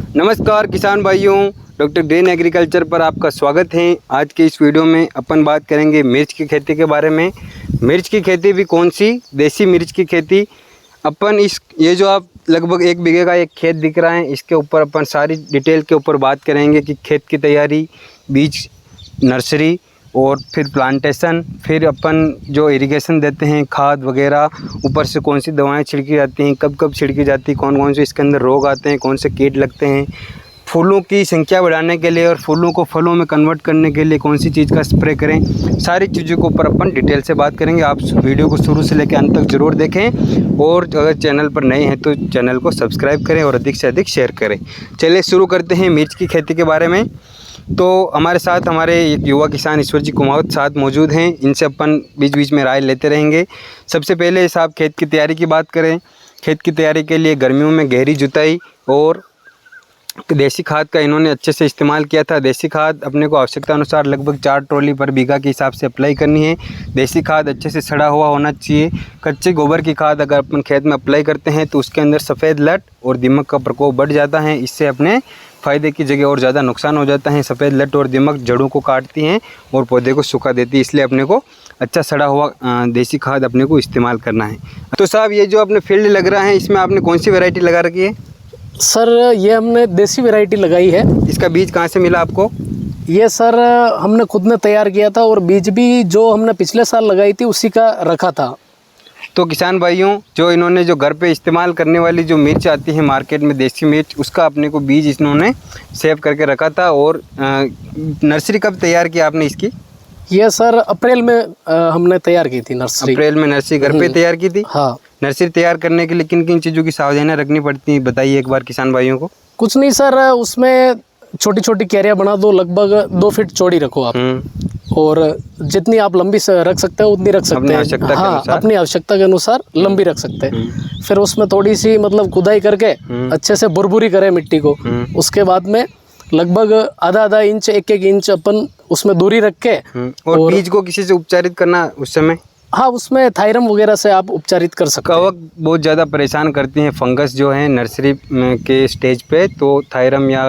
नमस्कार किसान भाइयों, डॉक्टर ग्रीन एग्रीकल्चर पर आपका स्वागत है। आज के इस वीडियो में अपन बात करेंगे मिर्च की खेती के बारे में। मिर्च की खेती भी कौन सी, देसी मिर्च की खेती। अपन ये जो आप लगभग 1 बीघे का एक खेत दिख रहा है, इसके ऊपर अपन सारी डिटेल के ऊपर बात करेंगे कि खेत की तैयारी, बीज, नर्सरी और फिर प्लांटेशन, फिर अपन जो इरिगेशन देते हैं, खाद वगैरह, ऊपर से कौन सी दवाएं छिड़की जाती हैं, कब कब छिड़की जाती हैं, कौन कौन से इसके अंदर रोग आते हैं, कौन से कीट लगते हैं, फूलों की संख्या बढ़ाने के लिए और फूलों को फलों में कन्वर्ट करने के लिए कौन सी चीज़ का स्प्रे करें, सारी चीज़ों के ऊपर अपन डिटेल से बात करेंगे। आप वीडियो को शुरू से लेकर अंत तक ज़रूर देखें और अगर चैनल पर नए हैं तो चैनल को सब्सक्राइब करें और अधिक से अधिक शेयर करें। चलिए शुरू करते हैं मिर्च की खेती के बारे में। तो हमारे साथ हमारे एक युवा किसान ईश्वर जी कुमावत साथ मौजूद हैं, इनसे अपन बीच बीच में राय लेते रहेंगे। सबसे पहले साहब खेत की तैयारी की बात करें। खेत की तैयारी के लिए गर्मियों में गहरी जुताई और देसी खाद का इन्होंने अच्छे से इस्तेमाल किया था। देसी खाद अपने को आवश्यकता अनुसार लगभग 4 ट्रॉली पर बीघा के हिसाब से अप्लाई करनी है। देसी खाद अच्छे से सड़ा हुआ होना चाहिए। कच्चे गोबर की खाद अगर अपन खेत में अप्लाई करते हैं तो उसके अंदर सफ़ेद लट और दीमक का प्रकोप बढ़ जाता है। इससे अपने फ़ायदे की जगह और ज़्यादा नुकसान हो जाता है। सफ़ेद लट और दीमक जड़ों को काटती हैं और पौधे को सूखा देती है, इसलिए अपने को अच्छा सड़ा हुआ देसी खाद अपने को इस्तेमाल करना है। तो साहब ये जो अपने फील्ड लग रहा है, इसमें आपने कौन सी वैरायटी लगा रखी है? सर ये हमने देसी वैरायटी लगाई है। इसका बीज कहाँ से मिला आपको? ये सर हमने खुद ने तैयार किया था और बीज भी जो हमने पिछले साल लगाई थी उसी का रखा था। तो किसान भाइयों, जो इन्होंने जो घर पे इस्तेमाल करने वाली जो मिर्च आती है मार्केट में, देसी मिर्च, उसका अपने को बीज इन्होंने सेव करके रखा था। और नर्सरी कब तैयार किया आपने इसकी? ये सर अप्रैल में हमने तैयार की थी नर्सरी। अप्रैल में नर्सरी घर पे तैयार की थी? हाँ। नर्सरी तैयार करने के लिए किन किन चीज़ों की सावधानियां रखनी पड़ती हैं, बताइए एक बार किसान भाइयों को। कुछ नहीं सर, उसमें छोटी छोटी क्यारियाँ बना दो, लगभग 2 फीट चौड़ी रखो आप। और जितनी आप लंबी से रख सकते हो उतनी रख सकते हैं। हाँ, अपनी आवश्यकता के अनुसार लंबी रख सकते हैं। फिर उसमें थोड़ी सी मतलब खुदाई करके अच्छे से बुरबुरी करें मिट्टी को। उसके बाद में लगभग आधा इंच 1 इंच अपन उसमें दूरी रख के और बीज को किसी से उपचारित करना उस समय? हाँ, उसमें थायरम वगैरह से आप उपचारित कर सकते हैं। कवक बहुत ज़्यादा परेशान करती हैं, फंगस जो है नर्सरी के स्टेज पे, तो थायरम या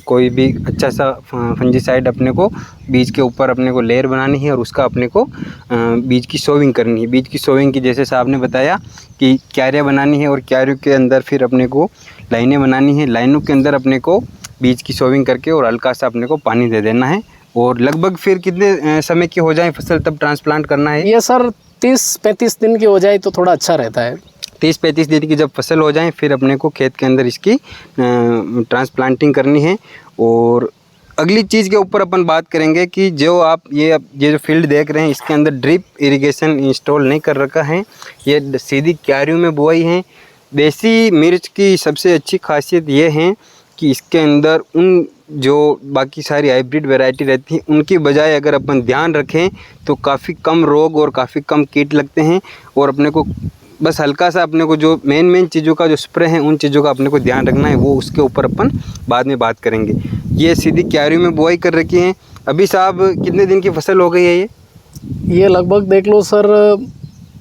कोई भी अच्छा सा फंजीसाइड अपने को बीज के ऊपर अपने को लेयर बनानी है और उसका अपने को बीज की सोविंग करनी है। बीज की सोविंग की जैसे साहब ने बताया कि क्यारियाँ बनानी है और क्यारियों के अंदर फिर अपने को लाइनें बनानी है। लाइनों के अंदर अपने को बीज की सोविंग करके और हल्का सा अपने को पानी दे देना है। और लगभग फिर कितने समय की हो जाए फसल तब ट्रांसप्लांट करना है? ये सर 30-35 दिन की हो जाए तो थोड़ा अच्छा रहता है। 30-35 दिन की जब फसल हो जाए फिर अपने को खेत के अंदर इसकी ट्रांसप्लांटिंग करनी है। और अगली चीज़ के ऊपर अपन बात करेंगे कि जो आप ये जो फील्ड देख रहे हैं, इसके अंदर ड्रिप इरिगेशन इंस्टॉल नहीं कर रखा है, ये सीधी क्यारियों में बुआई है। देसी मिर्च की सबसे अच्छी खासियत ये है कि इसके अंदर उन जो बाकी सारी हाइब्रिड वैरायटी रहती हैं उनकी बजाय अगर अपन ध्यान रखें तो काफ़ी कम रोग और काफ़ी कम कीट लगते हैं। और अपने को बस हल्का सा अपने को जो मेन चीज़ों का जो स्प्रे है उन चीज़ों का अपने को ध्यान रखना है, वो उसके ऊपर अपन बाद में बात करेंगे। ये सीधी क्यारियों में बुआई कर रखी है। अभी साहब कितने दिन की फसल हो गई है ये लगभग देख लो सर,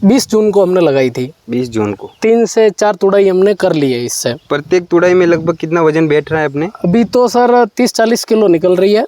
20 जून को हमने लगाई थी। 20 जून को 3 से 4 तुड़ाई हमने कर ली है इससे। प्रत्येक तुड़ाई में लगभग कितना वजन बैठ रहा है अपने? अभी तो सर 30-40 किलो निकल रही है,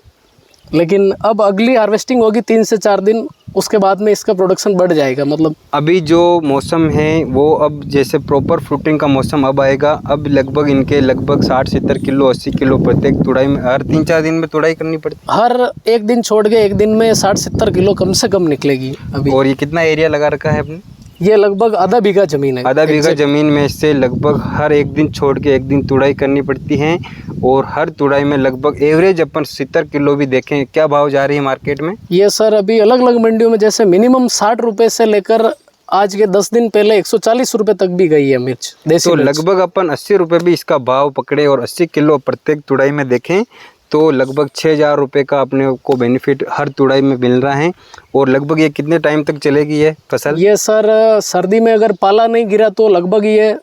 लेकिन अब अगली हार्वेस्टिंग होगी 3 से 4 दिन, उसके बाद में इसका प्रोडक्शन बढ़ जाएगा। मतलब अभी जो मौसम है वो अब जैसे प्रॉपर फ्रूटिंग का मौसम अब आएगा, अब लगभग इनके लगभग 60-70 किलो 80 किलो प्रत्येक तुड़ाई में हर 3-4 दिन में तुड़ाई करनी पड़ती है। हर एक दिन छोड़ के एक दिन में 60-70 किलो कम से कम निकलेगी अभी। और ये कितना एरिया लगा रखा है आपने? ये लगभग आधा बीघा जमीन है। आधा बीघा जमीन में से लगभग हर एक दिन छोड़ के एक दिन तुड़ाई करनी पड़ती है। और हर तुड़ाई में लगभग एवरेज अपन 70 किलो भी देखें। क्या भाव जा रही है मार्केट में? ये सर अभी अलग अलग मंडियों में जैसे मिनिमम 60 रुपये से लेकर आज के 10 दिन पहले 140 रुपये तक भी गई है मिर्च, देसी तो मिर्च। लगभग अपन 80 रुपये भी इसका भाव पकड़े और 80 किलो प्रत्येक तुड़ाई में देखें तो लगभग 6000 रुपये का अपने को बेनिफिट हर तुड़ाई में मिल रहा है। और लगभग ये कितने टाइम तक चलेगी ये फसल? ये सर सर्दी में अगर पाला नहीं गिरा तो लगभग ये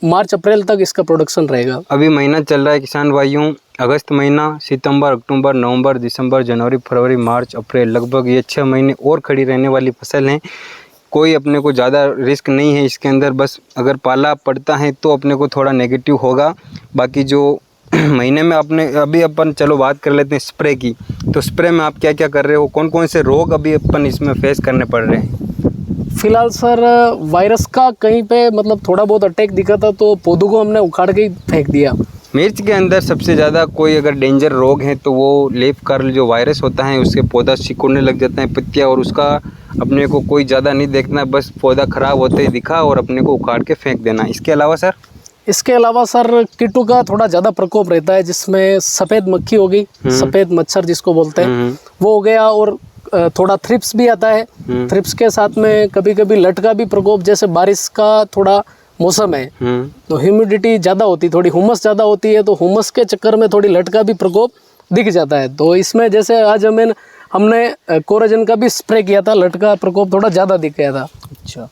मार्च अप्रैल तक इसका प्रोडक्शन रहेगा। अभी महीना चल रहा है किसान भाइयों, अगस्त महीना, सितंबर, अक्टूबर, नवंबर, दिसंबर, जनवरी, फरवरी, मार्च, अप्रैल, लगभग ये 6 महीने और खड़ी रहने वाली फसल है। कोई अपने को ज़्यादा रिस्क नहीं है इसके अंदर। बस अगर पाला पड़ता है तो अपने को थोड़ा नेगेटिव होगा, बाकी जो महीने में आपने अभी अपन चलो बात कर लेते हैं स्प्रे की, तो स्प्रे में आप क्या क्या कर रहे हो, कौन कौन से रोग अभी अपन इसमें फेस करने पड़ रहे हैं? फिलहाल सर वायरस का कहीं पे मतलब थोड़ा बहुत अटैक दिखा था तो पौधों को हमने उखाड़ के ही फेंक दिया। मिर्च के अंदर सबसे ज़्यादा कोई अगर डेंजर रोग है तो वो लीफ कर्ल जो वायरस होता है, उससे पौधा सिकुड़ने लग जाता है पत्तियाँ, और उसका अपने को कोई ज़्यादा नहीं देखना, बस पौधा ख़राब होते ही दिखा और अपने को उखाड़ के फेंक देना। इसके अलावा सर? इसके अलावा सर कीटों का थोड़ा ज़्यादा प्रकोप रहता है, जिसमें सफ़ेद मक्खी हो गई, सफ़ेद मच्छर जिसको बोलते हैं वो हो गया, और थोड़ा थ्रिप्स भी आता है। थ्रिप्स के साथ में कभी कभी लट का भी प्रकोप, जैसे बारिश का थोड़ा मौसम है तो ह्यूमिडिटी ज़्यादा होती, थोड़ी हुमस ज़्यादा होती है, तो हुमस के चक्कर में थोड़ी लट का भी प्रकोप दिख जाता है। तो इसमें जैसे आज हमने कोराजन का भी स्प्रे किया था, लट का प्रकोप थोड़ा ज़्यादा दिख गया था। अच्छा,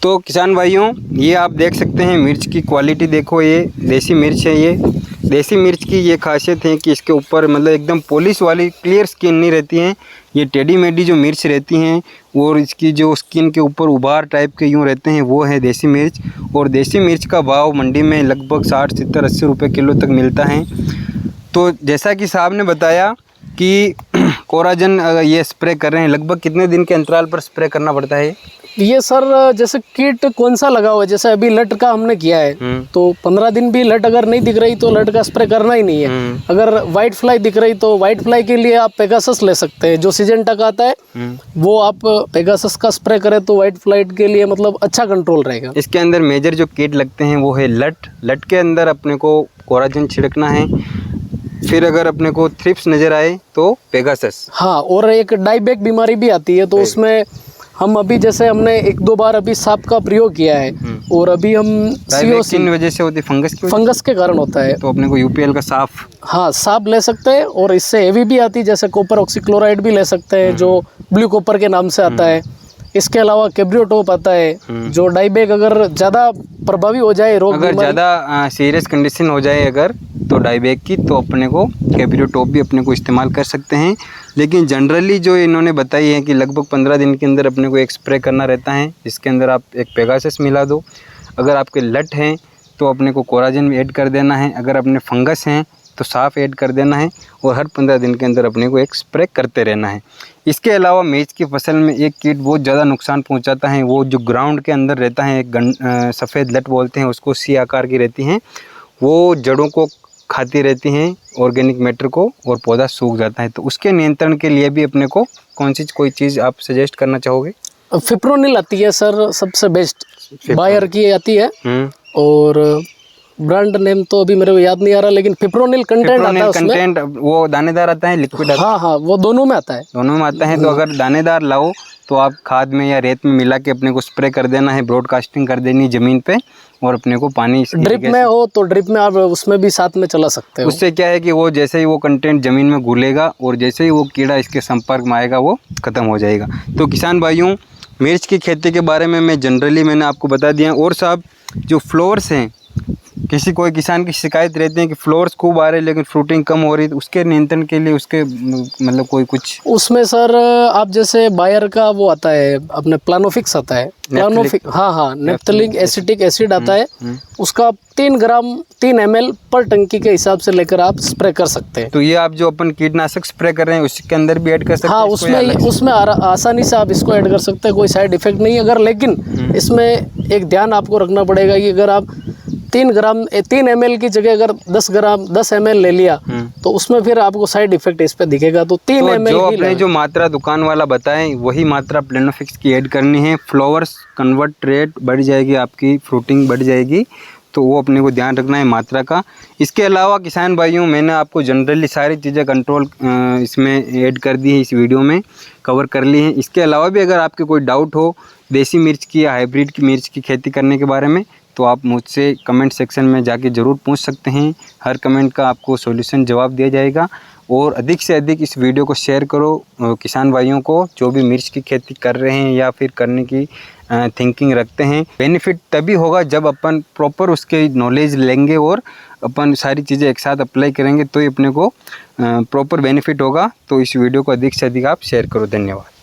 तो किसान भाइयों ये आप देख सकते हैं मिर्च की क्वालिटी देखो, ये देसी मिर्च है। ये देसी मिर्च की ये खासियत है कि इसके ऊपर मतलब एकदम पॉलिश वाली क्लियर स्किन नहीं रहती है, ये टेढ़ी मेढ़ी जो मिर्च रहती हैं, और इसकी जो स्किन के ऊपर उभार टाइप के यूँ रहते हैं, वो है देसी मिर्च। और देसी मिर्च का भाव मंडी में लगभग 60, 70, 80 रुपये किलो तक मिलता है। तो जैसा कि साहब ने बताया कि कोराजन ये स्प्रे कर रहे हैं, लगभग कितने दिन के अंतराल पर स्प्रे करना पड़ता है? ये सर जैसे कीट कौन सा लगा हुआ है, जैसे अभी लट का हमने किया है तो 15 दिन भी लट अगर नहीं दिख रही तो लट का स्प्रे करना ही नहीं है। अगर वाइट फ्लाई दिख रही तो वाइट फ्लाई के लिए आप पेगासस ले सकते हैं, जो सिजेंटा का आता है वो आप पेगासस का स्प्रे करें तो वाइट फ्लाई के लिए मतलब अच्छा कंट्रोल रहेगा। इसके अंदर मेजर जो कीट लगते हैं वो है लट। लट के अंदर अपने को कोराजन छिड़कना है, फिर अगर अपने को थ्रिप्स नजर आए तो पेगासस। हाँ, और एक डाईबैक बीमारी भी आती है, तो उसमें हम अभी जैसे हमने 1-2 बार अभी सांप का प्रयोग किया है, और अभी हम किन वजह से होती है? फंगस के कारण होता है, तो अपने को यूपीएल का साफ, हाँ साफ ले सकते हैं। और इससे हेवी भी आती है, जैसे कॉपर ऑक्सीक्लोराइड भी ले सकते हैं जो ब्लू कॉपर के नाम से आता है। इसके अलावा कैब्रियोटोप आता है जो डाईबैक अगर ज़्यादा प्रभावी हो जाए, रोग अगर ज़्यादा सीरियस कंडीशन हो जाए अगर तो डाईबैक की, तो अपने को कैब्रियोटोप भी अपने को इस्तेमाल कर सकते हैं। लेकिन जनरली जो इन्होंने बताई है कि लगभग 15 दिन के अंदर अपने को एक स्प्रे करना रहता है, इसके अंदर आप एक पेगासस मिला दो। अगर आपके लट हैं तो अपने को कोराजन भी ऐड कर देना है, अगर अपने फंगस हैं तो साफ ऐड कर देना है, और हर 15 दिन के अंदर अपने को एक स्प्रे करते रहना है। इसके अलावा मिर्च की फसल में एक कीट बहुत ज़्यादा नुकसान पहुंचाता है, वो जो ग्राउंड के अंदर रहता है, एक सफ़ेद लट बोलते हैं उसको, सी आकार की रहती हैं, वो जड़ों को खाती रहती हैं, ऑर्गेनिक मैटर को, और पौधा सूख जाता है। तो उसके नियंत्रण के लिए भी अपने को कोई चीज़ आप सजेस्ट करना चाहोगे? फिप्रोनिल आती है सर सबसे बेस्ट, बायर की आती है, और ब्रांड नेम तो अभी मेरे को याद नहीं आ रहा, लेकिन फिप्रोनिल कंटेंट आता है उसमें। वो दानेदार आता है, लिक्विड आता है? हाँ, वो दोनों में आता है। दोनों में आता है। तो अगर दानेदार लाओ तो आप खाद में या रेत में मिला के अपने को स्प्रे कर देना है, ब्रॉडकास्टिंग कर देनी ज़मीन पे, और अपने को पानी ड्रिप में हो तो ड्रिप में आप उसमें भी साथ में चला सकते हो। उससे क्या है कि वो जैसे ही वो कंटेंट ज़मीन में घुलेगा और जैसे ही वो कीड़ा इसके संपर्क में आएगा वो ख़त्म हो जाएगा। तो किसान भाइयों, मिर्च की खेती के बारे में मैंने आपको बता दिया। और साहब जो फ्लोर्स हैं, कोई किसान की शिकायत रहती है कि फ्लोर्स खूब आ रहे लेकिन फ्रूटिंग कम हो रही, तो उसके नियंत्रण के लिए उसके मतलब कुछ उसमें सर आप जैसे बायर का वो आता है अपने प्लानोफिक्स आता है, हाँ नेप्थलिक एसिटिक एसिड आता है, उसका 3 ml पर टंकी के हिसाब से लेकर आप स्प्रे कर सकते हैं। तो ये आप जो अपन कीटनाशक स्प्रे कर रहे हैं उसके अंदर भी ऐड कर सकते हैं? हाँ, उसमें आसानी से आप इसको ऐड कर सकते हैं, कोई साइड इफेक्ट नहीं है। अगर लेकिन इसमें एक ध्यान आपको रखना पड़ेगा कि अगर आप 3 ml की जगह अगर 10 ml ले लिया तो उसमें फिर आपको साइड इफेक्ट इस पे दिखेगा। तो 3 ml जो अपने जो मात्रा दुकान वाला बताएं वही मात्रा प्लानोफिक्स की ऐड करनी है। फ्लावर्स कन्वर्ट रेट बढ़ जाएगी, आपकी फ्रूटिंग बढ़ जाएगी, तो वो अपने को ध्यान रखना है मात्रा का। इसके अलावा किसान भाइयों, मैंने आपको जनरली सारी चीज़ें कंट्रोल इसमें ऐड कर दी है, इस वीडियो में कवर कर ली है। इसके अलावा भी अगर आपके कोई डाउट हो देसी मिर्च की या हाइब्रिड की मिर्च की खेती करने के बारे में, तो आप मुझसे कमेंट सेक्शन में जाके ज़रूर पूछ सकते हैं। हर कमेंट का आपको सॉल्यूशन जवाब दिया जाएगा। और अधिक से अधिक इस वीडियो को शेयर करो किसान भाइयों को जो भी मिर्च की खेती कर रहे हैं या फिर करने की थिंकिंग रखते हैं। बेनिफिट तभी होगा जब अपन प्रॉपर उसके नॉलेज लेंगे और अपन सारी चीज़ें एक साथ अप्लाई करेंगे, तो ही अपने को प्रॉपर बेनिफिट होगा। तो इस वीडियो को अधिक से अधिक आप शेयर करो। धन्यवाद।